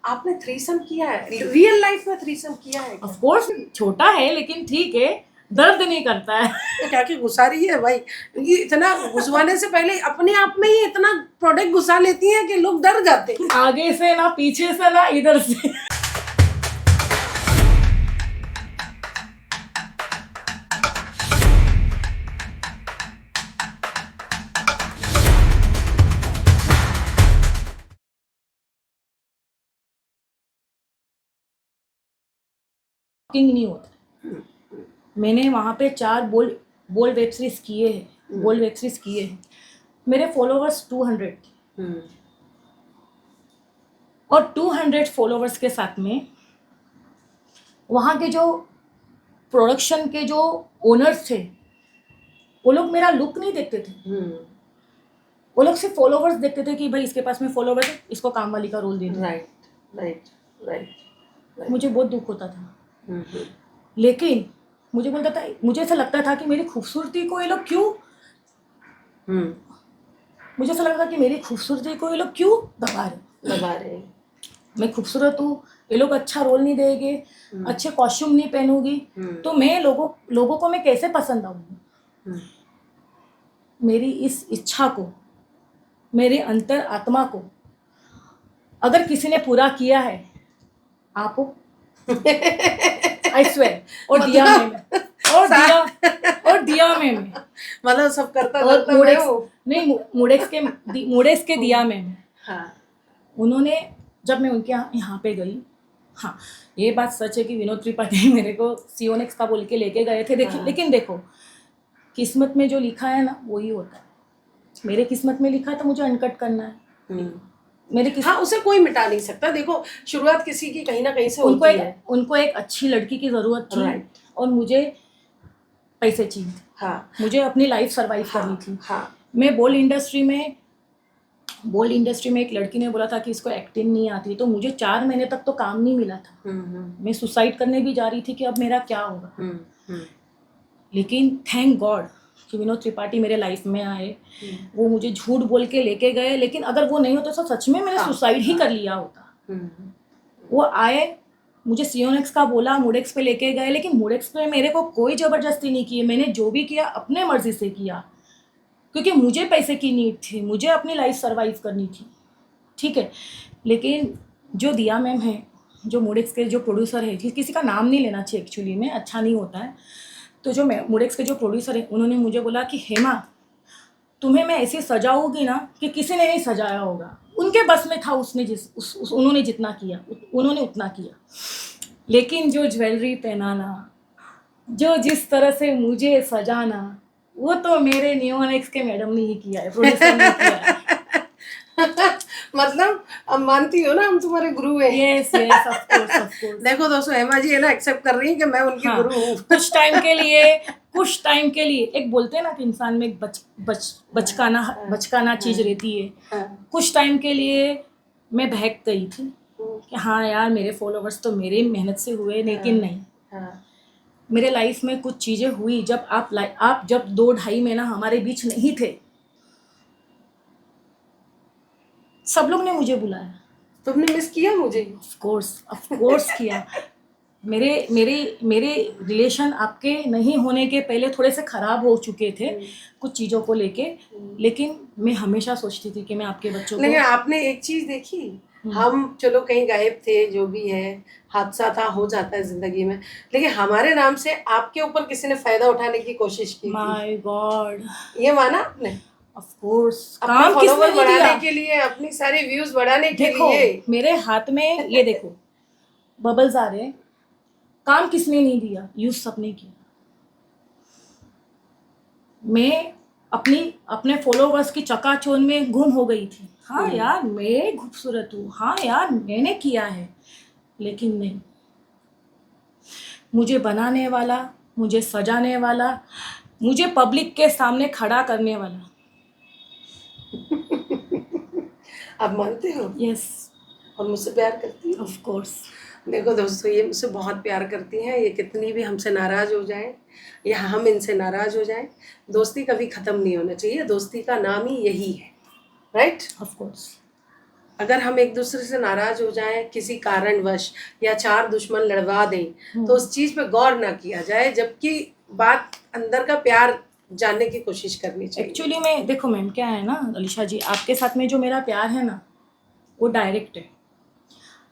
आपने थ्रीसम किया है? रियल लाइफ में थ्रीसम किया है? ऑफ कोर्स छोटा है लेकिन ठीक है, दर्द नहीं करता है। क्या क्या घुसा रही है भाई, ये इतना घुसवाने से पहले अपने आप में ही इतना प्रोडक्ट घुसा लेती है कि लोग डर जाते हैं। आगे से ना पीछे से ना इधर से। नहीं होता। मैंने वहाँ पे 4 बोल्ड वेब सीरीज किए हैं। मेरे फॉलोवर्स 200 थे। और 200 फॉलोवर्स के साथ में वहाँ के जो प्रोडक्शन के जो ओनर्स थे वो लोग मेरा लुक नहीं देखते थे। वो लोग सिर्फ फॉलोवर्स देखते थे कि भाई इसके पास में फॉलोवर्स है, इसको काम वाली का रोल दे दो। राइट। मुझे बहुत दुख होता था। लेकिन मुझे ऐसा लगता था कि मेरी खूबसूरती को ये लोग क्यों मुझे ऐसा लगता था कि मेरी खूबसूरती को ये लोग क्यों दबा रहे। मैं खूबसूरत हूँ, ये लोग अच्छा रोल नहीं देंगे, अच्छे कॉस्ट्यूम नहीं पहनूंगी, तो मैं लोगों को मैं कैसे पसंद आऊंगी। मेरी इस इच्छा को, मेरे अंतर आत्मा को अगर किसी ने पूरा किया है, आप आई स्वेयर, और दिया में मतलब सब करता और करता मुडेक्स के दिया में। हाँ। उन्होंने, जब मैं उनके यहाँ पे गई, हाँ ये बात सच है कि विनोद त्रिपाठी मेरे को सियोनेक्स का बोल के लेके गए थे। देखिए, लेकिन देखो किस्मत में जो लिखा है ना वही होता है। मेरे किस्मत में लिखा है तो मुझे अनकट करना है। हाँ, उसे कोई मिटा नहीं सकता। देखो शुरुआत किसी की कहीं ना कहीं से होती है। उनको एक अच्छी लड़की की जरूरत थी। राइट। और मुझे पैसे चाहिए। हाँ। मुझे अपनी लाइफ सरवाइव करनी थी। हाँ। मैं बोल्ड इंडस्ट्री में एक लड़की ने बोला था कि इसको एक्टिंग नहीं आती, तो मुझे 4 महीने तक तो काम नहीं मिला था। मैं सुसाइड करने भी जा रही थी कि अब मेरा क्या होगा। लेकिन थैंक गॉड कि विनोद त्रिपाठी मेरे लाइफ में आए। वो मुझे झूठ बोल के लेके गए, लेकिन अगर वो नहीं होता तो सच में मैंने सुसाइड ही कर लिया होता। वो आए, मुझे सियोनेक्स का बोला, मुडेक्स पे लेके गए, लेकिन मुडेक्स पे मेरे को कोई ज़बरदस्ती नहीं की। मैंने जो भी किया अपने मर्जी से किया, क्योंकि मुझे पैसे की नीड थी, मुझे अपनी लाइफ सरवाइव करनी थी। ठीक है, लेकिन जो दिया मैम है, जो मुडेक्स के जो प्रोड्यूसर है, किसी का नाम नहीं लेना चाहिए एक्चुअली में, अच्छा नहीं होता है, तो जो मुडेक्स के जो प्रोड्यूसर है उन्होंने मुझे बोला कि हेमा तुम्हें मैं ऐसे सजाऊंगी ना कि किसी ने नहीं सजाया होगा। उनके बस में था, उन्होंने जितना किया उन्होंने उतना किया। लेकिन जो ज्वेलरी पहनाना, जो जिस तरह से मुझे सजाना, वो तो मेरे नियोनेक्स के मैडम ने ही किया है, प्रोड्यूसर ने किया है। मतलब अब मानती हो ना हम तुम्हारे गुरु हैं। Yes of course. देखो दोस्तों, हेमा जी है ना एक्सेप्ट कर रही है कि मैं उनकी गुरु हूँ। कुछ टाइम के लिए एक बोलते हैं ना कि इंसान में एक बचकाना चीज रहती है। कुछ टाइम के लिए मैं बहक गई थी कि हाँ यार मेरे फॉलोवर्स तो मेरे मेहनत से हुए, लेकिन नहीं, मेरे लाइफ में कुछ चीजें हुई जब आप जब 2-2.5 महीना हमारे बीच नहीं थे, सब लोग ने मुझे बुलाया। तुमने मिस किया मुझे? ऑफ कोर्स किया। मेरे रिलेशन आपके नहीं होने के पहले थोड़े से खराब हो चुके थे कुछ चीज़ों को लेके, लेकिन मैं हमेशा सोचती थी कि मैं आपके बच्चों को। लेकिन आपने एक चीज़ देखी, हम चलो कहीं गायब थे, जो भी है हादसा था, हो जाता है जिंदगी में, लेकिन हमारे नाम से आपके ऊपर किसी ने फायदा उठाने की कोशिश की। माय गॉड, ये माना आपने? Of course. काम किसने बढ़ाने के लिए, अपनी सारी व्यूज बढ़ाने के लिए। मेरे हाथ में ये देखो बबल्स आ रहे, काम किसने नहीं दिया, यूज सबने किया। मैं अपने फॉलोवर्स की चकाचौंध में गुम हो गई थी। हाँ यार मैं खूबसूरत हूँ, हाँ यार मैंने किया है, लेकिन नहीं, मुझे बनाने वाला, मुझे सजाने वाला, मुझे पब्लिक के सामने खड़ा करने वाला। आप मानते हो? यस। और मुझसे प्यार करती है? Of course. देखो दोस्तों, ये मुझसे बहुत प्यार करती हैं। ये कितनी भी हमसे नाराज़ हो जाए या हम इनसे नाराज़ हो जाए, दोस्ती कभी ख़त्म नहीं होना चाहिए। दोस्ती का नाम ही यही है, राइट? Of course. अगर हम एक दूसरे से नाराज हो जाएं किसी कारणवश या चार दुश्मन लड़वा दें तो उस चीज पे गौर ना किया जाए, जबकि बात अंदर का प्यार जानने की कोशिश करनी चाहिए। एक्चुअली में देखो मैम क्या है ना अलीशा जी, आपके साथ में जो मेरा प्यार है ना वो डायरेक्ट है।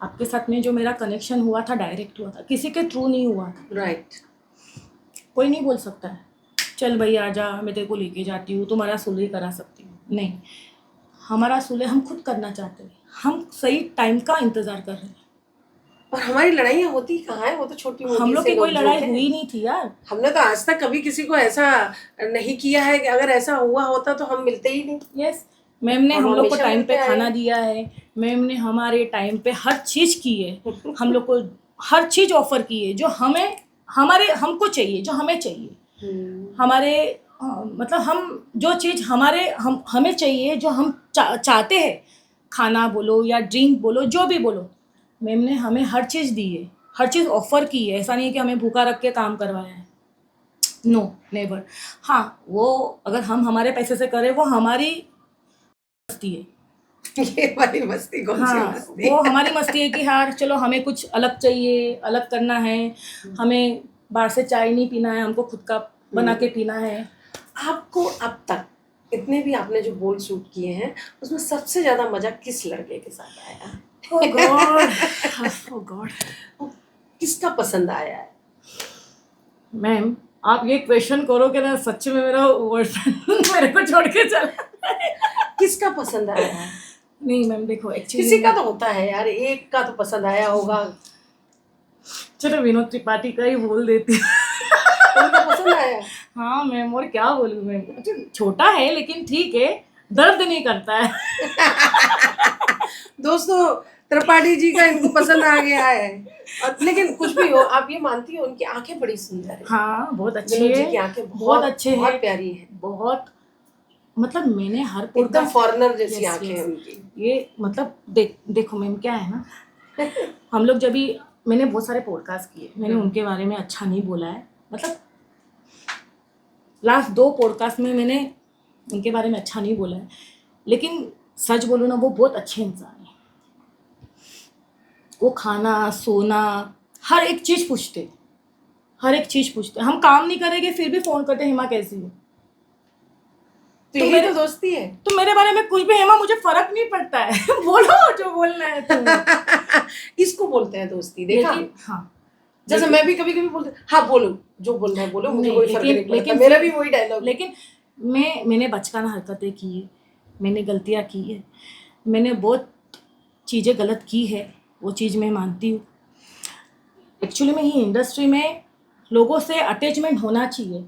आपके साथ में जो मेरा कनेक्शन हुआ था डायरेक्ट हुआ था, किसी के थ्रू नहीं हुआ था। राइट। कोई नहीं बोल सकता है चल भाई आजा मैं तेरे को लेके जाती हूँ, तुम्हारा सुलह करा सकती हूँ, नहीं। हमारा सुलह हम खुद करना चाहते हैं, हम सही टाइम का इंतज़ार कर रहे हैं। और हमारी लड़ाइयाँ होती कहाँ है, वो तो छोटी मोटी हम लोग से की कोई नोक-झोंक लड़ाई है। हुई नहीं थी यार। हमने तो आज तक कभी किसी को ऐसा नहीं किया है कि अगर ऐसा हुआ होता तो हम मिलते ही नहीं। यस, मैम ने हम लोग को हमेशा टाइम मिलते पे आए खाना हैं। दिया है, मैम ने हमारे टाइम पे हर चीज़ की है, हम लोग को हर चीज़ ऑफर की है जो हमें हमको चाहिए, जो हमें चाहिए। हमारे मतलब हम जो चीज़ हमें चाहिए, जो हम चाहते हैं, खाना बोलो या ड्रिंक बोलो, जो भी बोलो, मैम ने हमें हर चीज़ दी है, हर चीज़ ऑफर की है। ऐसा नहीं है कि हमें भूखा रख के काम करवाया है, नो नेवर। हाँ, वो अगर हम हमारे पैसे से करें वो हमारी मस्ती है। ये वाली मस्ती कौन सी हाँ, मस्ती? वो हमारी मस्ती है कि यार चलो हमें कुछ अलग चाहिए, अलग करना है, हमें बाहर से चाय नहीं पीना है, हमको खुद का बना के पीना है। आपको अब तक इतने भी आपने जो बोल शूट किए हैं उसमें सबसे ज्यादा मजा किस लड़के के साथ आया? ओह गॉड, ओह गॉड। किसका पसंद आया है? मैम आप ये क्वेश्चन करोगे ना सच में मेरा बॉयफ्रेंड मेरे को छोड़ के चला। किसका पसंद आया है? नहीं मैम देखो किसी एक्चुअली का तो होता है यार, एक का तो पसंद आया होगा। चलो विनोद त्रिपाठी का ही बोल देती हूँ। उनका पसंद आया? हाँ मैम, और क्या बोलूँ मैम, अच्छा छोटा है लेकिन ठीक है, दर्द नहीं करता है। दोस्तों त्रिपाठी जी का इनको पसंद आ गया है। और लेकिन कुछ भी हो, आप ये मानती हो उनकी आंखें बड़ी सुंदर है। हाँ बहुत अच्छी विनोद जी है, की आंखें बहुत अच्छे बहुत हैं, प्यारी है, बहुत मतलब मैंने हर एकदम पॉडकास्ट फॉरेनर जैसी Yes, आंखें yes. हैं उनकी। ये मतलब देखो मैम क्या है ना, हम लोग जब भी मैंने बहुत सारे पॉडकास्ट किए, मैंने उनके बारे में अच्छा नहीं बोला है, मतलब लास्ट 2 पॉडकास्ट में मैंने उनके बारे में अच्छा नहीं बोला है, लेकिन सच बोलूँ ना वो बहुत अच्छे इंसान हैं। वो खाना सोना हर एक चीज़ पूछते, हर एक चीज़ पूछते। हम काम नहीं करेंगे फिर भी फ़ोन करते, हेमा कैसी हो? तो यही तो दोस्ती है। तो मेरे बारे में कुछ भी हेमा मुझे फर्क नहीं पड़ता है। बोलो जो बोलना है तुम। इसको बोलते हैं दोस्ती, देखा? लेकिन हाँ, जैसे मैं भी कभी कभी बोलती हाँ बोलो जो बोलना है बोलो, मुझे कोई फर्क नहीं पड़ता, मेरा भी वही डायलॉग। लेकिन मैंने बचकाना हरकतें की है, मैंने गलतियाँ की है, मैंने बहुत चीज़ें गलत की है, वो चीज़ मैं मानती हूँ। एक्चुअली में ही इंडस्ट्री में लोगों से अटैचमेंट होना चाहिए,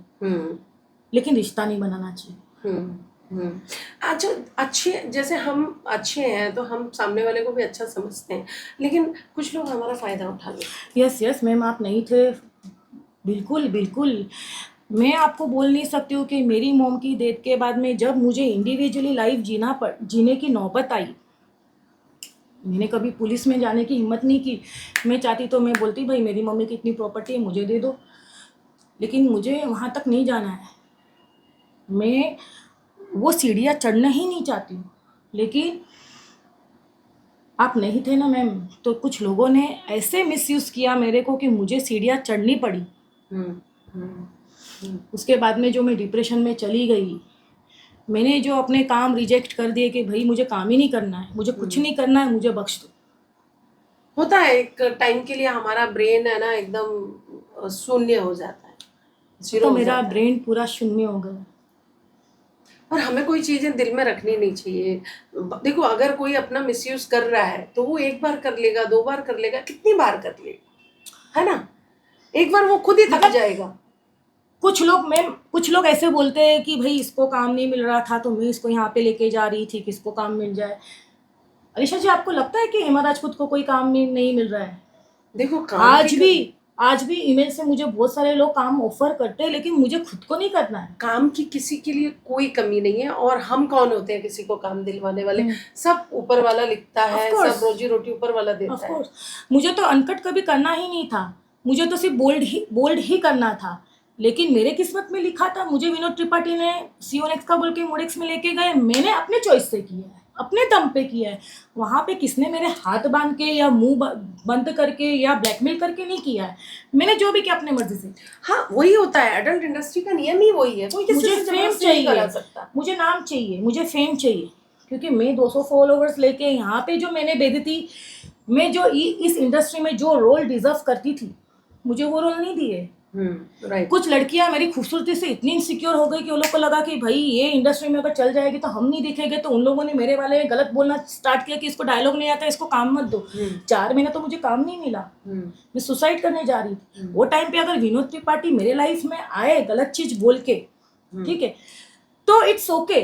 लेकिन रिश्ता नहीं बनाना चाहिए। अच्छा, अच्छे जैसे हम अच्छे हैं तो हम सामने वाले को भी अच्छा समझते हैं, लेकिन कुछ लोग हमारा फायदा उठा लेते हैं। यस मैम, आप नहीं थे, बिल्कुल बिल्कुल। मैं आपको बोल नहीं सकती हूँ कि मेरी मॉम की डेथ के बाद में जब मुझे इंडिविजुअली लाइफ जीने की नौबत आई, मैंने कभी पुलिस में जाने की हिम्मत नहीं की। मैं चाहती तो मैं बोलती भाई मेरी मम्मी की इतनी प्रॉपर्टी है मुझे दे दो, लेकिन मुझे वहाँ तक नहीं जाना है, मैं वो सीढ़ियाँ चढ़ना ही नहीं चाहती हूँ। लेकिन आप नहीं थे ना मैम, तो कुछ लोगों ने ऐसे मिसयूज़ किया मेरे को कि मुझे सीढ़ियाँ चढ़नी पड़ी। उसके बाद में जो मैं डिप्रेशन में चली गई, मैंने जो अपने काम रिजेक्ट कर दिए कि भाई मुझे काम ही नहीं करना है, मुझे कुछ नहीं करना है, मुझे बख्श दो। होता है एक टाइम के लिए हमारा ब्रेन है ना एकदम शून्य हो जाता है, जीरो तो हो मेरा जाता है। ब्रेन पूरा शून्य हो गया। और हमें कोई चीजें दिल में रखनी नहीं चाहिए। देखो अगर कोई अपना मिसयूज कर रहा है तो वो एक बार कर लेगा, 2 बार कर लेगा, कितनी बार कर लेगा, है ना? एक बार वो खुद ही थक जाएगा। कुछ लोग ऐसे बोलते हैं कि भाई इसको काम नहीं मिल रहा था तो मैं इसको यहाँ पे लेके जा रही थी कि इसको काम मिल जाए। अलीशा जी, आपको लगता है कि हेमा राजपूत को कोई काम नहीं मिल रहा है? देखो आज भी ईमेल से मुझे बहुत सारे लोग काम ऑफर करते हैं, लेकिन मुझे खुद को नहीं करना है। काम की किसी के लिए कोई कमी नहीं है, और हम कौन होते हैं किसी को काम दिलवाने वाले? सब ऊपर वाला लिखता है, सब रोजी रोटी ऊपर वाला देता है। मुझे तो अनकट कभी करना ही नहीं था, मुझे तो सिर्फ बोल्ड ही करना था, लेकिन मेरे किस्मत में लिखा था, मुझे विनोद त्रिपाठी ने CO नेक्स्ट का बोल के मोडेक्स में लेके गए, मैंने अपने चॉइस से किया है। अपने दम पे किया है। वहाँ पे किसने मेरे हाथ बांध के या मुंह बंद करके या ब्लैकमेल करके नहीं किया है। मैंने जो भी किया अपने मर्जी से। हाँ वही होता है, एडल्ट इंडस्ट्री का नियम ही वही है, कोई किसी मुझे से फेम जबरदस्ती नहीं करा चाहिए, सकता। मुझे नाम चाहिए, मुझे फेम चाहिए, क्योंकि मैं 200 फॉलोवर्स लेके यहाँ पे जो मैंने बेइज्जती, मैं जो इस इंडस्ट्री में जो रोल डिजर्व करती थी, मुझे वो रोल नहीं दिए। राइट। कुछ लड़कियां मेरी खूबसूरती से इतनी इनसिक्योर हो गई कि उन लोग को लगा कि भाई ये इंडस्ट्री में अगर चल जाएगी तो हम नहीं दिखेंगे, तो उन लोगों ने मेरे बारे में गलत बोलना स्टार्ट किया कि इसको डायलॉग नहीं आता, इसको काम मत दो। 4 महीने तो मुझे काम नहीं मिला, मैं सुसाइड करने जा रही थी। वो टाइम पे अगर विनोद त्रिपाठी मेरे लाइफ में आए गलत चीज बोल के, ठीक है, तो इट्स ओके।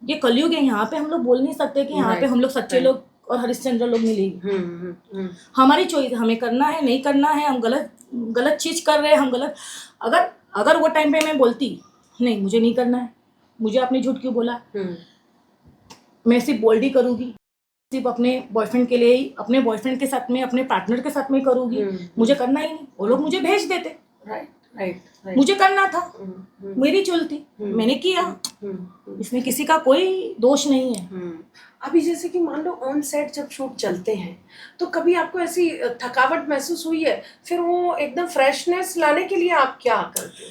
ये कलयुग है, यहाँ पे हम लोग बोल नहीं सकते कि यहाँ पे हम लोग सच्चे लोग और हरिश्चंद्र लोग मिलेंगे। हमारी चॉइस, हमें करना है नहीं करना है, हम गलत चीज कर रहे हैं, हम गलत। अगर वो टाइम पे मैं बोलती नहीं मुझे नहीं करना है, मुझे आपने झूठ क्यों बोला, मैं सिर्फ बोल्ड ही करूंगी, सिर्फ अपने बॉयफ्रेंड के लिए ही, अपने बॉयफ्रेंड के साथ में, अपने पार्टनर के साथ में करूंगी, मुझे करना ही नहीं, वो लोग मुझे भेज देते। राइट। मुझे करना था, मेरी चुल थी, मैंने किया, इसमें किसी का कोई दोष नहीं है। अभी जैसे कि मान लो ऑन सेट जब शूट चलते हैं तो कभी आपको ऐसी थकावट महसूस हुई है, फिर वो एकदम फ्रेशनेस लाने के लिए आप क्या करते हो?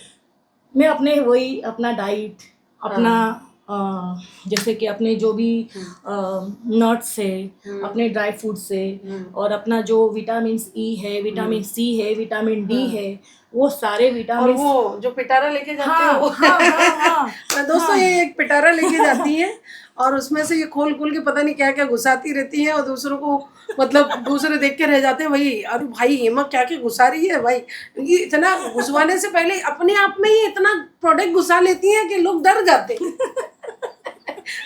मैं अपने वही अपना डाइट, अपना जैसे कि अपने जो भी नट्स है, अपने ड्राई फ्रूट्स से, और अपना जो विटामिन ई है, विटामिन सी है, विटामिन डी है, वो सारे विटामिन, और वो जो पिटारा लेके जाते हैं वो दोस्तों हाँ। ये एक पिटारा लेके जाती है और उसमें से ये खोल खोल के पता नहीं क्या क्या घुसाती रहती है और दूसरों को मतलब दूसरे देख के रह जाते हैं, वही अरे भाई हेमा क्या क्या घुसा रही है भाई। ये इतना घुसवाने से पहले अपने आप में ही इतना प्रोडक्ट घुसा लेती हैं कि लोग डर जाते हैं।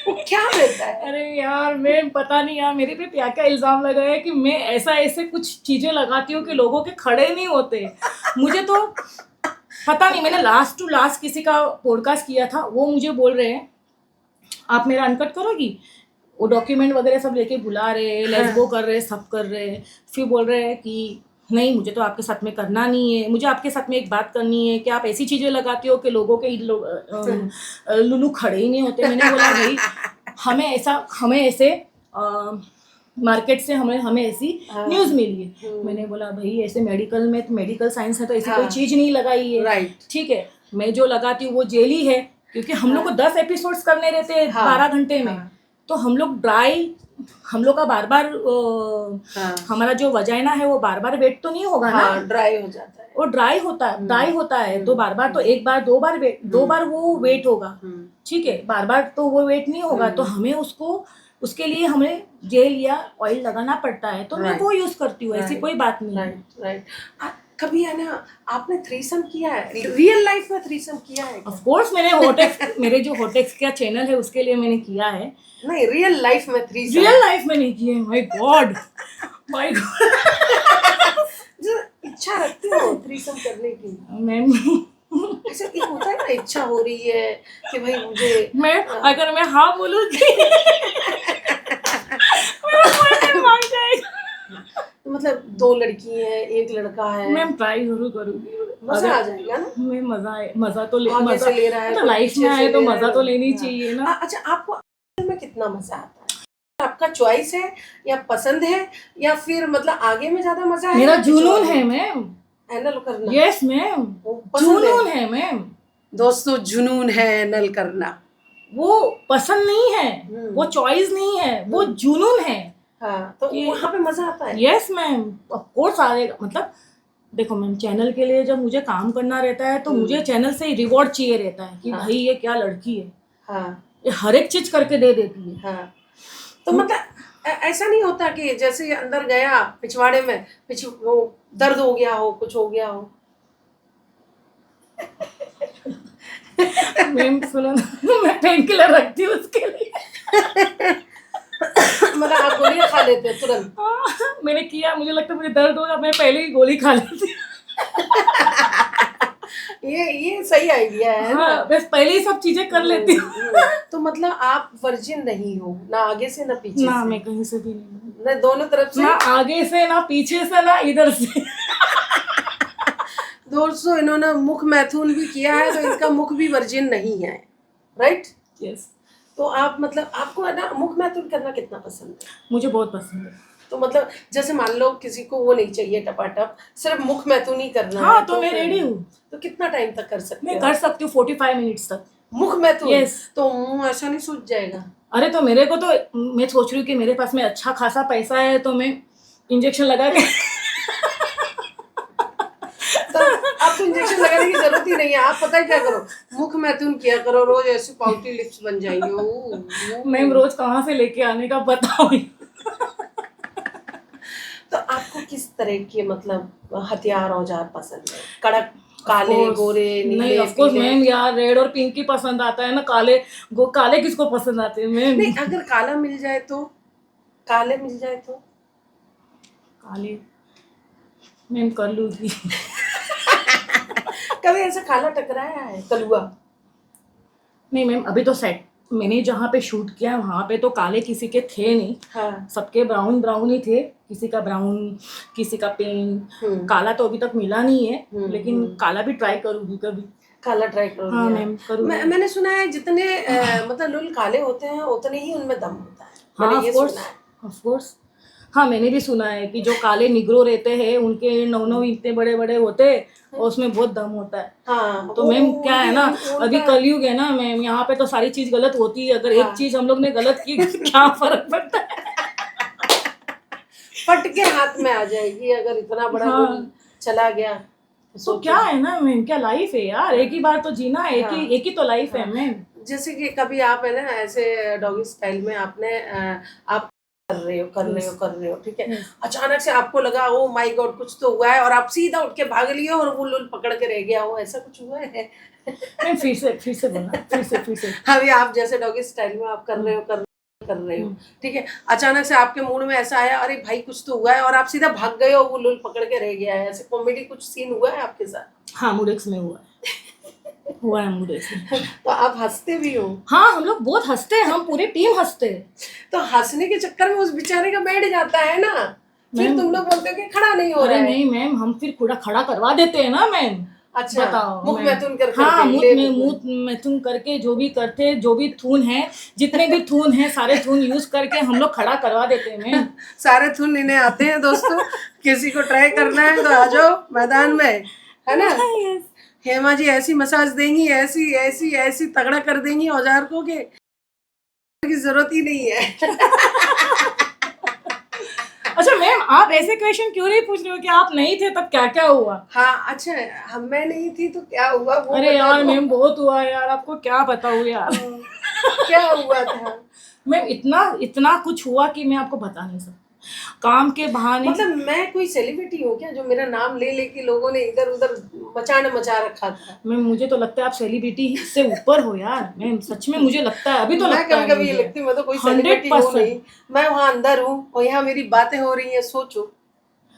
वो क्या रहता है? अरे यार मैं पता नहीं यार, मेरे पे क्या क्या इल्जाम लगाया है कि मैं ऐसे कुछ चीजें लगाती हूँ कि लोगों के खड़े नहीं होते। मुझे तो पता नहीं, मैंने लास्ट टू लास्ट किसी का पॉडकास्ट किया था, वो मुझे बोल रहे हैं आप मेरा अनकट करोगी, वो डॉक्यूमेंट वगैरह सब लेके बुला रहे हैं, लेस्बो कर रहे हैं, सब कर रहे हैं, फिर बोल रहे हैं कि नहीं मुझे तो आपके साथ में करना नहीं है, मुझे आपके साथ में एक बात करनी है कि आप ऐसी चीज़ें लगाती हो कि लोगों के लुलू खड़े ही नहीं होते। मैंने बोला भाई हमें ऐसे मार्केट से हमें ऐसी न्यूज़ मिली है। मैंने बोला भाई ऐसे मेडिकल में तो मेडिकल साइंस है तो ऐसी कोई चीज़ नहीं लगाई है, ठीक है, मैं जो लगाती हूँ वो जेली है, क्योंकि हम लोग को 10 एपिसोड्स करने रहते हैं 12 घंटे में, तो हम लोग हम लोग का बार बार हमारा जो वजाइना है वो बार बार वेट तो नहीं होगा ना, ड्राई हो जाता है, वो ड्राई होता है तो बार बार तो एक बार दो बार वो वेट होगा, ठीक है, बार बार तो वो वेट नहीं होगा, तो हमें उसके लिए हमें जेल या ऑयल लगाना पड़ता है, तो मैं वो यूज करती हूँ, ऐसी कोई बात नहीं है। राइट। कभी है ना आपने थ्रीसम किया है, रियल लाइफ में थ्रीसम किया है? ऑफ कोर्स मैंने मेरे जो होटेक्स का चैनल है उसके लिए मैंने किया है। नहीं रियल लाइफ में थ्रीसम? रियल लाइफ में नहीं किए, माय गॉड माय गॉड। इच्छा रखती हो थ्रीसम करने की? मैम ऐसे एक होता है ना, इच्छा हो रही है कि भाई मुझे, अगर मैं हाँ बोलूँगी तो मतलब 2 लड़की है 1 लड़का है, मैम ट्राई जरूर करूँगी, मजा आ जाएगा ना? मैं मजा तो मजा ले रहा है तो लाइफ में आए तो मजा तो लेनी चाहिए ना। अच्छा आपको में कितना मजा आता है? आपका चॉइस है या पसंद है या फिर मतलब आगे में ज्यादा मजा है? मेरा जुनून है मैम, एनल करना। यस मैम, जुनून है मैम। दोस्तों जुनून है एनल करना, वो पसंद नहीं है, वो चॉइस नहीं है, वो जुनून है। हाँ, तो वहाँ पे मजा आता है। यस मैम, ऑफ कोर्स आएगा। मतलब देखो मैम, चैनल के लिए जब मुझे काम करना रहता है तो मुझे चैनल से रिवॉर्ड चाहिए रहता है कि भाई ये क्या लड़की है, ये हर एक चीज करके दे देती है। तो मतलब ऐसा नहीं होता कि जैसे अंदर गया पिछवाड़े में वो दर्द हो गया हो, कुछ हो गया हो? मैम सुनो मैं पेन किलर रखती हूँ उसके लिए। मतलब आप गोलियां खा लेते हैं तुरंत? मैंने किया, मुझे लगता है मुझे दर्द होगा, मैं पहले ही गोली खा लेती। ये सही आइडिया है। हाँ, बस पहले ही सब चीजें कर लेती हूँ। तो मतलब आप वर्जिन नहीं हो, ना आगे से ना पीछे ना से? मैं कहीं से भी नहीं, ना दोनों तरफ से, ना आगे से ना पीछे से ना इधर से। दोस्तों इन्होंने मुख मैथुन भी किया है तो इनका मुख भी वर्जिन नहीं है, राइट? यस। तो आप मतलब आपको है ना मुख मैथुन करना कितना पसंद है? मुझे बहुत पसंद है। तो मतलब जैसे मान लो किसी को वो नहीं चाहिए टपाटप, सिर्फ मुख मैथुन ही करना है, हाँ तो मैं फिर रेडी हूँ, तो कितना टाइम तक कर सकते मैं हो कर आप? सकती हूँ 45 मिनट्स तक। मुख मैथुन? यस। तो मुंह ऐसा नहीं सूज जाएगा? अरे तो मेरे को तो, मैं सोच रही हूँ कि मेरे पास में अच्छा खासा पैसा है तो मैं इंजेक्शन लगा के तो आपको इंजेक्शन लगाने की जरूरत ही नहीं है, आप पता है क्या करो, मुख मैथुन किया करो रोज, ऐसे पाउटी लिप्स बन जाएंगे। मैम रोज कहाँ से लेके आने का बताओ। तो आपको किस तरह के मतलब हथियार औजार पसंद है? कड़क, काले, Of course, गोरे, नहीं नीले, ऑफ कोर्स पीले? मैम, यार रेड और पिंक ही पसंद आता है ना, काले काले किसको पसंद आते हैं मैम? नहीं, अगर काला मिल जाए तो, काले मिल जाए तो? काले मैम कर लूंगी। कभी ऐसा काला टकराया है कलुआ? नहीं मैम, अभी तो सेट मैंने जहाँ पे शूट किया वहाँ पे तो काले किसी के थे नहीं, हाँ। सबके ब्राउन ब्राउन ही थे, किसी का ब्राउन किसी का पिंक, काला तो अभी तक मिला नहीं है, लेकिन काला भी ट्राई करूंगी कभी। काला ट्राई करोगी? हाँ आप? मैम करूंगी। मैंने सुना है जितने मतलब लुल काले होते हैं उतने ही उनमें दम होता है, हाँ मैंने ये ऑफ कोर्स, सुना है। Of course. हाँ मैंने भी सुना है कि जो काले निग्रो रहते हैं उनके 9 इतने बड़े बड़े होते हैं और उसमें बहुत दम होता है। हाँ, तो मैम क्या है ना, अभी उनका कलयुग है ना मैम, यहाँ पे तो सारी चीज गलत होती है, अगर हाँ। एक चीज हम लोग ने गलत की क्या फर्क पड़ता है? फट के हाथ में आ जाएगी अगर इतना बड़ा हाँ। लुल चला गया तो सोचो। क्या है ना मैम, क्या लाइफ है यार, एक ही बार तो जीना है, हाँ। एक ही तो लाइफ है हाँ। मैम। जैसे कि कभी आप है ना ऐसे डॉगी स्टाइल में आपने आप कर रहे हो ठीक है, Yes. अचानक से आपको लगा ओ माय गॉड कुछ तो हुआ है और आप सीधा उठ के भाग लिए और वो लुल पकड़ के रह गया हो, ऐसा कुछ हुआ है? मैम फिर से बोलना, फिर से। अभी आप जैसे डॉगी स्टाइल में आप कर रहे हो ठीक है, अचानक से आपके मूड में ऐसा आया अरे भाई कुछ तो हुआ है और आप सीधा भाग गए हो, वो लुल पकड़ के रह गया है, ऐसे कॉमेडी कुछ सीन हुआ है आपके साथ? हाँ मूडेक्स में हुआ है मूडेक्स में। तो आप हंसते भी हो? हाँ हम लोग बहुत हंसते हैं, हम पूरी टीम हंसते हैं। तो हंसने के चक्कर में उस बेचारे का बैठ जाता है ना, फिर तुम लोग बोलते हो कि खड़ा नहीं हो रहा अरे है। नहीं मैम, हम फिर खड़ा करवा देते हैं ना मैम। अच्छा, बताओ मुख मैम। मैथुन कर हाँ करके मुख मैथुन करके जो भी करते, जो भी थून है, जितने भी थून है सारे थून यूज करके हम लोग खड़ा करवा देते हैं मैम। सारे थून इन्हें आते हैं दोस्तों, किसी को ट्राई करना है तो आ जाओ मैदान में, है ना? हेमा जी ऐसी मसाज देंगी, ऐसी ऐसी ऐसी तगड़ा कर देंगी औजार को कि की जरूरत ही नहीं है। अच्छा मैम, आप ऐसे क्वेश्चन क्यों नहीं पूछ रहे हो कि आप नहीं थे तब क्या क्या हुआ? हाँ अच्छा, हम मैं नहीं थी तो क्या हुआ वो अरे बता यार दो। मैम बहुत हुआ यार, आपको क्या बताऊँ यार। क्या हुआ था? मैम इतना कुछ हुआ कि मैं आपको बता नहीं सकती, काम के बहाने। मतलब मैं कोई सेलिब्रिटी हूँ क्या जो मेरा नाम ले लेके लोगों ने इधर उधर मचा रखा था? मैम मुझे तो लगता है आप सेलिब्रिटी से ऊपर हो यार मैम, सच में मुझे लगता है, अभी तो मैं लगता है कभी कभी ये मुझे। लगती हूँ मैं तो कोई सेलिब्रिटी हूँ 100%। नहीं, मैं वहाँ अंदर हूँ और यहाँ मेरी बातें हो रही हैं, सोचो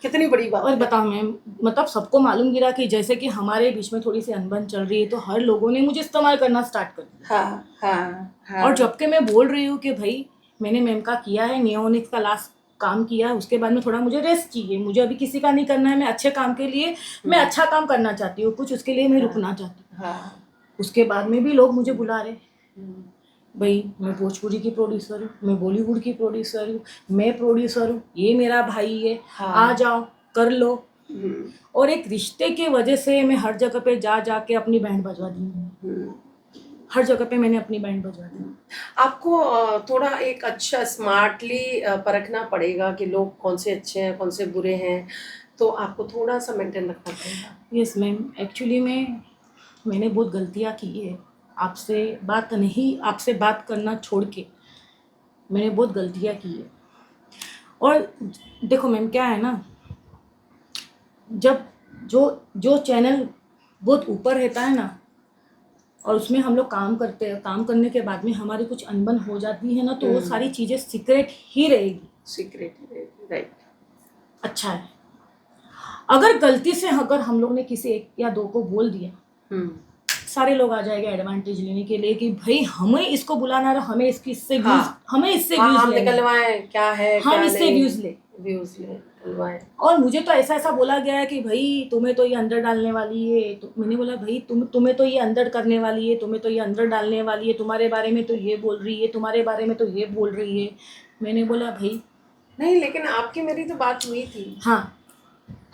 कितनी बड़ी बात और है। बताओ मैम, मतलब सबको मालूम गिरा कि जैसे कि हमारे बीच में थोड़ी सी अनबन चल रही है तो हर लोगों ने मुझे इस्तेमाल करना स्टार्ट कर दिया। हाँ। और जबकि मैं बोल रही हूँ कि भाई मैंने मैम का किया है, नियोनिक्स का लास्ट काम किया है, उसके बाद में थोड़ा मुझे रेस्ट चाहिए, मुझे अभी किसी का नहीं करना है, मैं अच्छे काम के लिए मैं अच्छा काम करना चाहती हूँ, कुछ उसके लिए मैं रुकना चाहती हूँ। उसके बाद में भी लोग मुझे बुला रहे, भाई मैं भोजपुरी की प्रोड्यूसर हूँ, मैं बॉलीवुड की प्रोड्यूसर हूँ, मैं प्रोड्यूसर हूँ, ये मेरा भाई है, आ जाओ कर लो। और एक रिश्ते के वजह से मैं हर जगह पे जा के अपनी बैंड बजवा दी, हर जगह पे मैंने अपनी बैंड बजवा दी। आपको थोड़ा एक अच्छा स्मार्टली परखना पड़ेगा कि लोग कौन से अच्छे हैं कौन से बुरे हैं, तो आपको थोड़ा सा मेंटेन रखना पड़ेगा। यस मैम, एक्चुअली मैंने बहुत गलतियाँ की है, आपसे बात करना छोड़ के मैंने बहुत गलतियाँ की है। और देखो मैम क्या है ना, जब जो चैनल बहुत ऊपर रहता है ना और उसमें हम लोग काम करते हैं, काम करने के बाद में हमारी कुछ अनबन हो जाती है ना, तो वो सारी चीज़ें सीक्रेट ही रहेगी, राइट। अच्छा है। अगर गलती से अगर हम लोग ने किसी एक या दो को बोल दिया, सारे लोग आ जाएंगे एडवांटेज लेने के लिए कि भाई हमें इसको बुलाना रहा, हमें इससे व्यूज हमें इससे व्यूज निकलवाएं, क्या है, हम इससे व्यूज ले। बुलवाए। और मुझे तो ऐसा ऐसा बोला गया है कि भाई तुम्हें तो ये अंदर डालने वाली है। तो मैंने बोला भाई तुम्हें तो ये अंदर करने वाली है, तुम्हें तो ये अंदर डालने वाली है, तुम्हारे बारे में तो ये बोल रही है, तुम्हारे बारे में तो ये बोल रही है। मैंने बोला भाई नहीं, लेकिन आपकी मेरी तो बात हुई थी। हाँ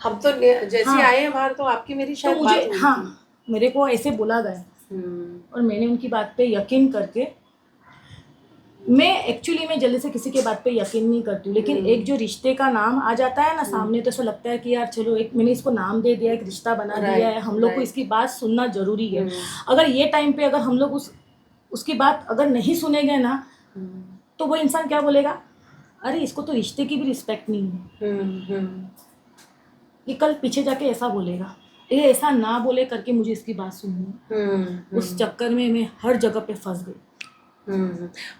हम तो जैसे हाँ, आए हैं बाहर, तो आपकी मेरी तो शायद मुझे बात हुई हाँ थी। मेरे को ऐसे बोला गया और मैंने उनकी बात पे यकीन करके, मैं एक्चुअली मैं जल्दी से किसी के बात पे यकीन नहीं करती हूँ, लेकिन एक जो रिश्ते का नाम आ जाता है ना सामने, तो ऐसा लगता है कि यार चलो एक मैंने इसको नाम दे दिया, एक रिश्ता बना दिया है, हम लोग को इसकी बात सुनना जरूरी है। अगर ये टाइम पे अगर हम लोग उसकी बात अगर नहीं सुनेंगे ना, तो वो इंसान क्या बोलेगा, अरे इसको तो रिश्ते की भी रिस्पेक्ट नहीं है। ये कल पीछे जाके ऐसा बोलेगा, ये ऐसा ना बोले करके मुझे इसकी बात सुननी है। उस चक्कर में मैं हर जगह पे फंस गई।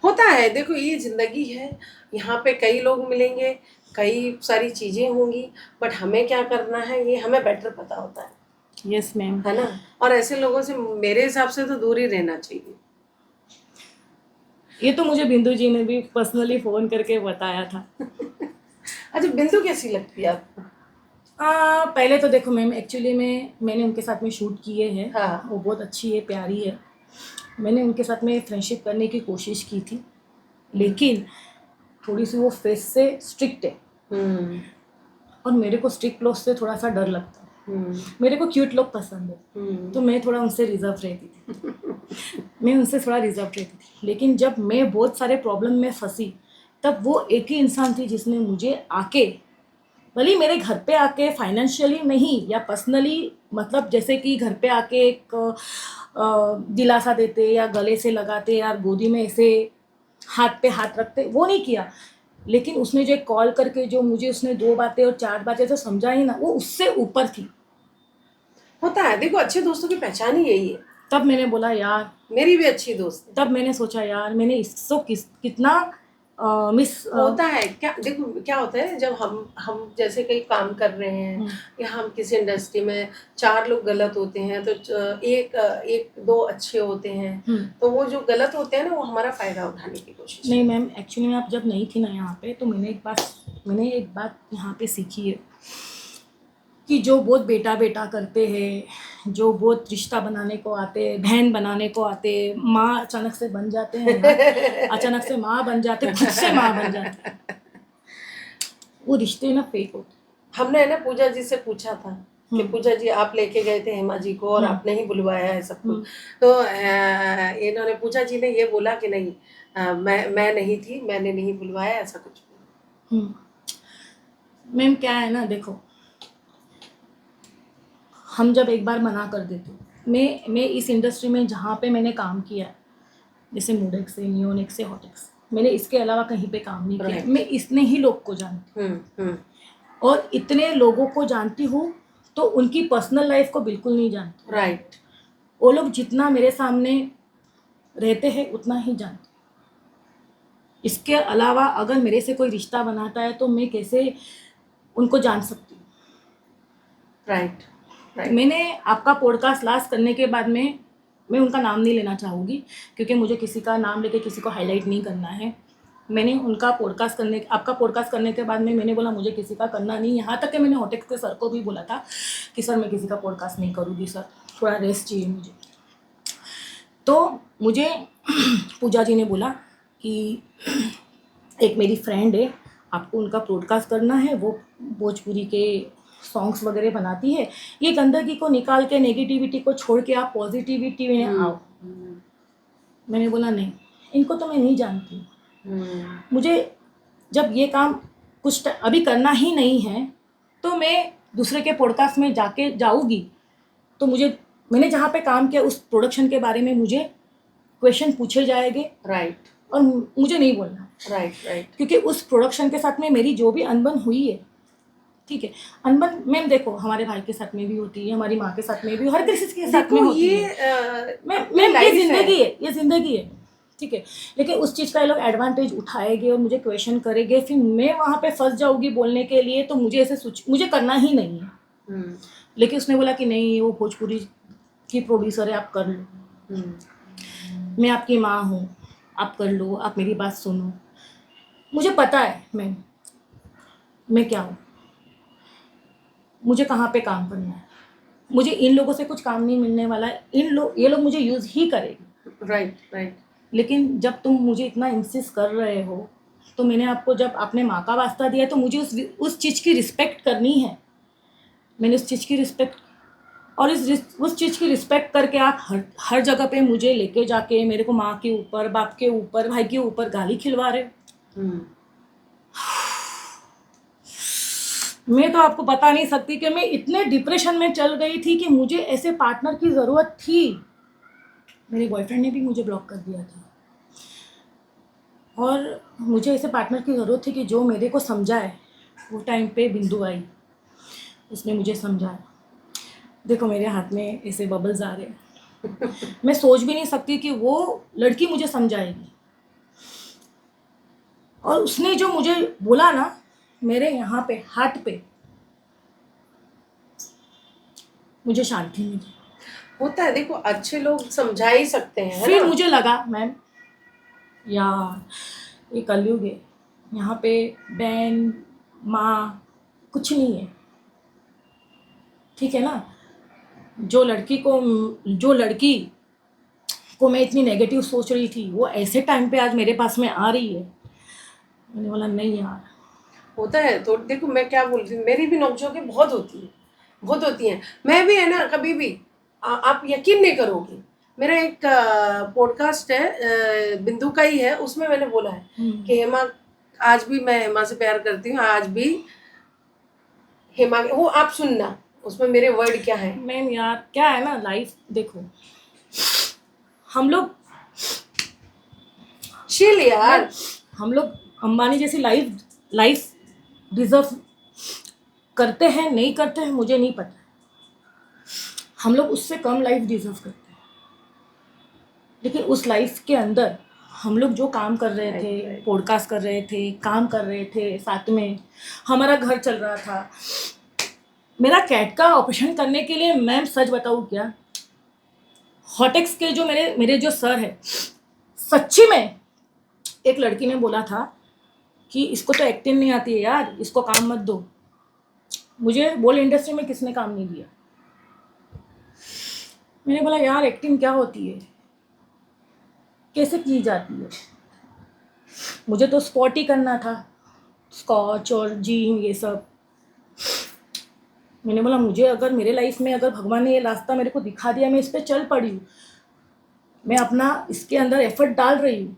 होता है, देखो ये जिंदगी है, यहाँ पे कई लोग मिलेंगे, कई सारी चीजें होंगी, बट हमें क्या करना है ये हमें बेटर पता होता है। यस मैम, है ना। और ऐसे लोगों से मेरे हिसाब से तो दूर ही रहना चाहिए। ये तो मुझे बिंदु जी ने भी पर्सनली फोन करके बताया था। अच्छा, बिंदु कैसी लगती है आपको? पहले तो देखो मैम, एक्चुअली मैंने उनके साथ में शूट किए हैं। हाँ। वो बहुत अच्छी है, प्यारी है। मैंने उनके साथ में फ्रेंडशिप करने की कोशिश की थी, लेकिन थोड़ी सी वो फेस से स्ट्रिक्ट है और मेरे को स्ट्रिक्ट लोग से थोड़ा सा डर लगता है। मेरे को क्यूट लोग पसंद है, तो मैं थोड़ा उनसे रिजर्व रहती थी। मैं उनसे थोड़ा रिजर्व रहती थी, लेकिन जब मैं बहुत सारे प्रॉब्लम में फंसी, तब वो एक ही इंसान थी जिसने मुझे आके, भले मेरे घर पे आके फाइनेंशियली नहीं या पर्सनली, मतलब जैसे कि घर पे आके एक दिलासा देते या गले से लगाते या गोदी में ऐसे हाथ पे हाथ रखते, वो नहीं किया। लेकिन उसने जो कॉल करके जो मुझे उसने 2 बातें और 4 बातें जो समझाई ना, वो उससे ऊपर थी। होता है, देखो अच्छे दोस्तों की पहचान ही यही है। तब मैंने बोला यार, मेरी भी अच्छी दोस्त है। तब मैंने सोचा यार मैंने इसको कितना मिस होता है क्या, देखो क्या होता है, जब हम जैसे कहीं काम कर रहे हैं या हम किसी इंडस्ट्री में, 4 लोग गलत होते हैं तो एक दो अच्छे होते हैं, तो वो जो गलत होते हैं ना, वो हमारा फायदा उठाने की कोशिश। नहीं मैम, एक्चुअली में आप जब नहीं थी ना यहाँ पे, तो मैंने एक बात यहाँ पे सीखी है कि जो बहुत बेटा बेटा करते हैं, जो बहुत रिश्ता बनाने को आते हैं, बहन बनाने को आते हैं, माँ अचानक से बन जाते हैं ना, अचानक से माँ बन जाते, खुद से माँ बन जाते, वो रिश्ते ना फेक होते। हमने है ना पूजा जी से पूछा था कि पूजा जी आप लेके गए थे हेमा जी को और आपने ही बुलवाया है सब कुछ, तो इन्होंने पूजा जी ने ये बोला कि नहीं, मैं नहीं थी, मैंने नहीं बुलवाया, ऐसा कुछ। मैम क्या है ना, देखो हम जब एक बार मना कर देते, मैं इस इंडस्ट्री में जहाँ पे मैंने काम किया, जैसे मोडेक्स से, नियोनेक्स से, हॉटेक्स, मैंने इसके अलावा कहीं पे काम नहीं किया। मैं इतने ही लोग को जानती हूँ और इतने लोगों को जानती हूँ, तो उनकी पर्सनल लाइफ को बिल्कुल नहीं जानती। राइट। वो लोग जितना मेरे सामने रहते हैं उतना ही जानते। इसके अलावा अगर मेरे से कोई रिश्ता बनाता है तो मैं कैसे उनको जान सकती हूँ। राइट। मैंने आपका पॉडकास्ट लास्ट करने के बाद में, मैं उनका नाम नहीं लेना चाहूँगी क्योंकि मुझे किसी का नाम लेके किसी को हाईलाइट नहीं करना है। मैंने आपका पॉडकास्ट करने के बाद में मैंने बोला मुझे किसी का करना नहीं। यहाँ तक कि मैंने हॉटेक्स के सर को भी बोला था कि सर मैं किसी का पॉडकास्ट नहीं करूँगी सर, थोड़ा रेस्ट चाहिए मुझे। तो मुझे पूजा जी ने बोला कि एक मेरी फ्रेंड है, आपको उनका पॉडकास्ट करना है, वो भोजपुरी के सॉन्ग्स वगैरह बनाती है, ये गंदगी को निकाल के, नेगेटिविटी को छोड़ के आप पॉजिटिविटी में आओ। मैंने बोला नहीं, इनको तो मैं नहीं जानती। मुझे जब ये काम कुछ अभी करना ही नहीं है, तो मैं दूसरे के पॉडकास्ट में जाऊँगी तो मैंने जहाँ पे काम किया उस प्रोडक्शन के बारे में मुझे क्वेश्चन पूछे जाएंगे। राइट। और मुझे नहीं बोलना। राइट। क्योंकि उस प्रोडक्शन के साथ में मेरी जो भी अनबन हुई है, ठीक है, अनबन मैम देखो हमारे भाई के साथ में भी होती है, हमारी माँ के साथ में भी, हर किसी के साथ में होती है। मैम ये जिंदगी है, ठीक है। लेकिन उस चीज़ का ये लोग एडवांटेज उठाएंगे और मुझे क्वेश्चन करेंगे, फिर मैं वहाँ पे फंस जाऊँगी बोलने के लिए, तो मुझे करना ही नहीं है। लेकिन उसने बोला कि नहीं, वो भोजपुरी की प्रोड्यूसर है, आप कर लो, मैं आपकी माँ हूँ, आप कर लो, आप मेरी बात सुनो। मुझे पता है मैं क्या हूँ, मुझे कहाँ पे काम करना है, मुझे इन लोगों से कुछ काम नहीं मिलने वाला है, ये लोग मुझे यूज़ ही करेंगे। Right right. लेकिन जब तुम मुझे इतना इंसिस्ट कर रहे हो, तो मैंने आपको जब अपने माँ का वास्ता दिया है, तो मुझे उस चीज़ की रिस्पेक्ट करनी है। मैंने उस चीज़ की रिस्पेक्ट, और उस चीज़ की रिस्पेक्ट करके आप हर जगह पे मुझे लेके जाके मेरे को माँ के ऊपर, बाप के ऊपर, भाई के ऊपर गाली खिलवा रहे हो। मैं तो आपको बता नहीं सकती कि मैं इतने डिप्रेशन में चल गई थी कि मुझे ऐसे पार्टनर की ज़रूरत थी। मेरे बॉयफ्रेंड ने भी मुझे ब्लॉक कर दिया था, और मुझे ऐसे पार्टनर की ज़रूरत थी कि जो मेरे को समझाए। वो टाइम पे बिंदु आई, उसने मुझे समझाया। देखो मेरे हाथ में ऐसे बबल्स आ रहे हैं। मैं सोच भी नहीं सकती कि वो लड़की मुझे समझाएगी। और उसने जो मुझे बोला ना, मेरे यहाँ पे हार्ट पे मुझे शांति मिली। होता है, देखो अच्छे लोग समझा ही सकते हैं, है फिर ना? मुझे लगा मैम यार ये कलयुग है, यहाँ पे बहन माँ कुछ नहीं है, ठीक है ना। जो लड़की को मैं इतनी नेगेटिव सोच रही थी, वो ऐसे टाइम पे आज मेरे पास में आ रही है। मैंने बोला नहीं यार। होता है। तो देखो मैं क्या बोल रही हूँ, मेरी भी नोकझोंकें बहुत होती है, बहुत होती हैं। मैं भी है ना, कभी भी आप यकीन नहीं करोगे, मेरा एक पॉडकास्ट है बिंदु का ही है, उसमें मैंने बोला है कि हेमा, आज भी मैं हेमा से प्यार करती हूँ, आज भी हेमा, वो आप सुनना उसमें मेरे वर्ड क्या है। मैम यार क्या है ना, लाइफ देखो, हम लोग चिल यार। हम लोग अंबानी जैसी लाइफ डिजर्व करते हैं, नहीं करते हैं मुझे नहीं पता। हम लोग उससे कम लाइफ डिजर्व करते हैं, लेकिन उस लाइफ के अंदर हम लोग जो काम कर रहे थे, पॉडकास्ट कर रहे थे, काम कर रहे थे साथ में, हमारा घर चल रहा था। मेरा कैट का ऑपरेशन करने के लिए मैम सच बताऊँ क्या, हॉटेक्स के जो मेरे जो सर है, सच्ची में एक लड़की ने बोला था कि इसको तो एक्टिंग नहीं आती है यार, इसको काम मत दो। मुझे बॉल इंडस्ट्री में किसने काम नहीं दिया। मैंने बोला यार एक्टिंग क्या होती है, कैसे की जाती है। मुझे तो स्पॉट ही करना था, स्कॉच और जिम ये सब। मैंने बोला मुझे अगर मेरे लाइफ में अगर भगवान ने ये रास्ता मेरे को दिखा दिया, मैं इस पर चल पड़ी हूँ, मैं अपना इसके अंदर एफर्ट डाल रही हूँ।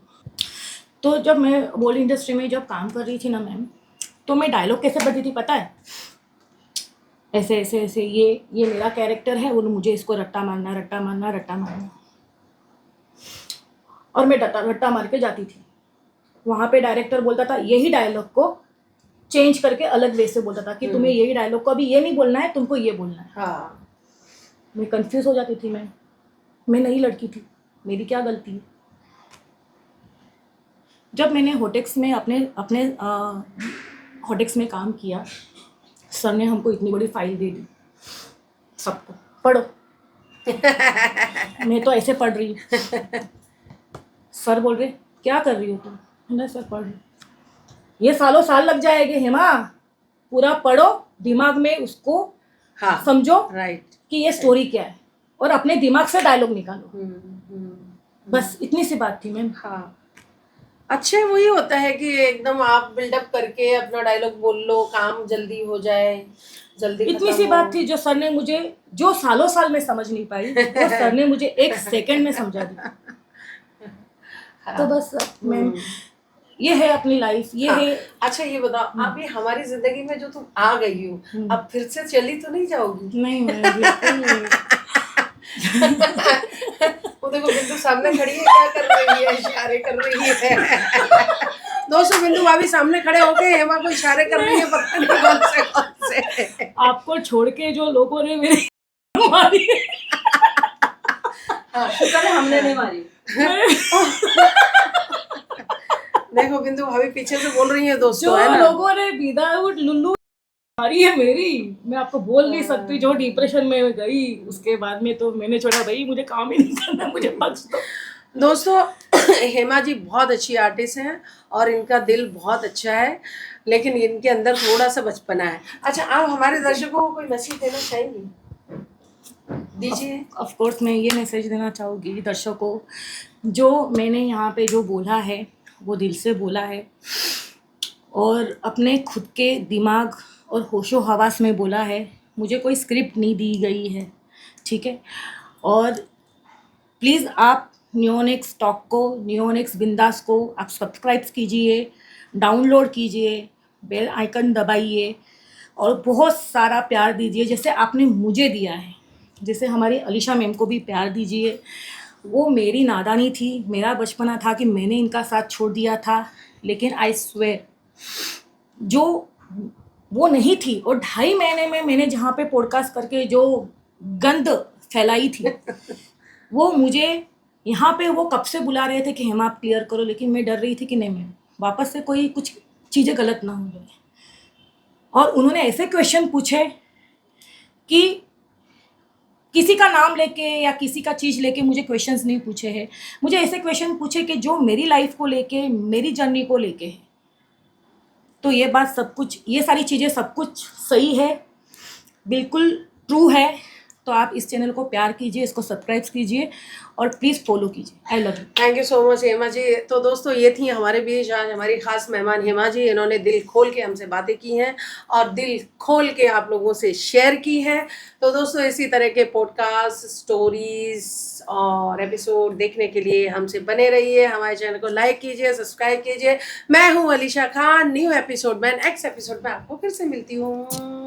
तो जब मैं बॉल इंडस्ट्री में जब काम कर रही थी ना मैम, तो मैं डायलॉग कैसे पढ़ती थी पता है, ऐसे ऐसे ऐसे, ये मेरा कैरेक्टर है, वो मुझे इसको रट्टा मारना रट्टा मारना रट्टा मारना, और मैं रट्टा मार के जाती थी। वहाँ पे डायरेक्टर बोलता था यही डायलॉग को चेंज करके अलग वे से बोलता था कि तुम्हें यही डायलॉग को अभी ये नहीं बोलना है, तुमको ये बोलना है। हाँ। मैं कंफ्यूज हो जाती थी। मैं नई लड़की थी, मेरी क्या गलती है। जब मैंने होटेक्स में अपने होटेक्स में काम किया, सर ने हमको इतनी बड़ी फाइल दे दी, सबको पढ़ो। मैं तो ऐसे पढ़ रही हूँ, सर बोल रहे क्या कर रही हो तुम। मैंने सर पढ़ रही। ये सालों साल लग जाएंगे हेमा, पूरा पढ़ो, दिमाग में उसको हाँ, समझो राइट, कि ये स्टोरी क्या है, और अपने दिमाग से डायलॉग निकालो। बस इतनी सी बात थी मैम। हाँ, अच्छा वही होता है कि एकदम आप बिल्डअप करके अपना डायलॉग बोल लो, काम जल्दी हो जाए, जल्दी इतनी सी बात थी जो सर ने मुझे, जो सालों साल में समझ नहीं पाई, वो सर ने मुझे 1 सेकंड में समझा दी। तो बस मैम ये है अपनी लाइफ, ये है। अच्छा ये बताओ, अभी हमारी जिंदगी में जो तुम आ गई हो, अब फिर से चली तो नहीं जाओगी? नहीं मैम बिल्कुल नहीं। वो देखो बिंदु सामने खड़ी है, क्या कर रही है, इशारे कर रही है। दोस्तों बिंदु भाभी सामने खड़े होके हेमा को इशारे कर रही है, पता नहीं कौन से। आपको छोड़ के जो लोगों ने मेरी मारी, शुक्र है हमने नहीं मारी। देखो बिंदु भाभी पीछे से बोल रही है दोस्तों, जो है ना? लोगों ने विदाउट लुल्लू मारी है मेरी, मैं आपको बोल नहीं सकती। जो डिप्रेशन में गई उसके बाद में तो मैंने छोड़ा, भाई मुझे काम ही नहीं करना, मुझे बख्श दो। दोस्तों हेमा जी बहुत अच्छी आर्टिस्ट हैं और इनका दिल बहुत अच्छा है, लेकिन इनके अंदर थोड़ा सा बचपना है। अच्छा, आप हमारे दर्शकों को कोई मैसेज देना चाहेंगी? दीजिए। ऑफ कोर्स मैं ये मैसेज देना चाहूँगी दर्शकों को, जो मैंने यहाँ पे जो बोला है वो दिल से बोला है और अपने खुद के दिमाग और होशो हवास में बोला है। मुझे कोई स्क्रिप्ट नहीं दी गई है, ठीक है। और प्लीज़ आप नियोनिक्स टॉक को, नियोनिक्स बिंदास को आप सब्सक्राइब कीजिए, डाउनलोड कीजिए, बेल आइकन दबाइए और बहुत सारा प्यार दीजिए जैसे आपने मुझे दिया है। जैसे हमारी अलीशा मैम को भी प्यार दीजिए। वो मेरी नादानी थी, मेरा बचपना था कि मैंने इनका साथ छोड़ दिया था, लेकिन आई स्वेयर जो वो नहीं थी। और 2.5 महीने में मैंने जहाँ पे पॉडकास्ट करके जो गंद फैलाई थी वो मुझे यहाँ पे वो कब से बुला रहे थे कि हेमा आप क्लियर करो, लेकिन मैं डर रही थी कि नहीं मैं वापस से कोई कुछ चीज़ें गलत ना हो जाए। और उन्होंने ऐसे क्वेश्चन पूछे कि किसी का नाम लेके या किसी का चीज़ लेके मुझे क्वेश्चंस नहीं पूछे हैं, मुझे ऐसे क्वेश्चन पूछे कि जो मेरी लाइफ को लेके, मेरी जर्नी को लेके है। तो ये बात सब कुछ, ये सारी चीज़ें सब कुछ सही है, बिल्कुल ट्रू है। तो आप इस चैनल को प्यार कीजिए, इसको सब्सक्राइब कीजिए और प्लीज़ फॉलो कीजिए। I love you. Thank you so much Hema ji. तो दोस्तों, ये थी हमारे बीच आज हमारी खास मेहमान हेमा जी। इन्होंने दिल खोल के हमसे बातें की हैं और दिल खोल के आप लोगों से शेयर की हैं। तो दोस्तों, इसी तरह के पॉडकास्ट, स्टोरीज और एपिसोड देखने के लिए हमसे बने रहिए। हमारे चैनल को लाइक कीजिए, सब्सक्राइब कीजिए। मैं हूँ अलीशा खान। न्यू एपिसोड में, नेक्स्ट एपिसोड में आपको फिर से मिलती हूँ।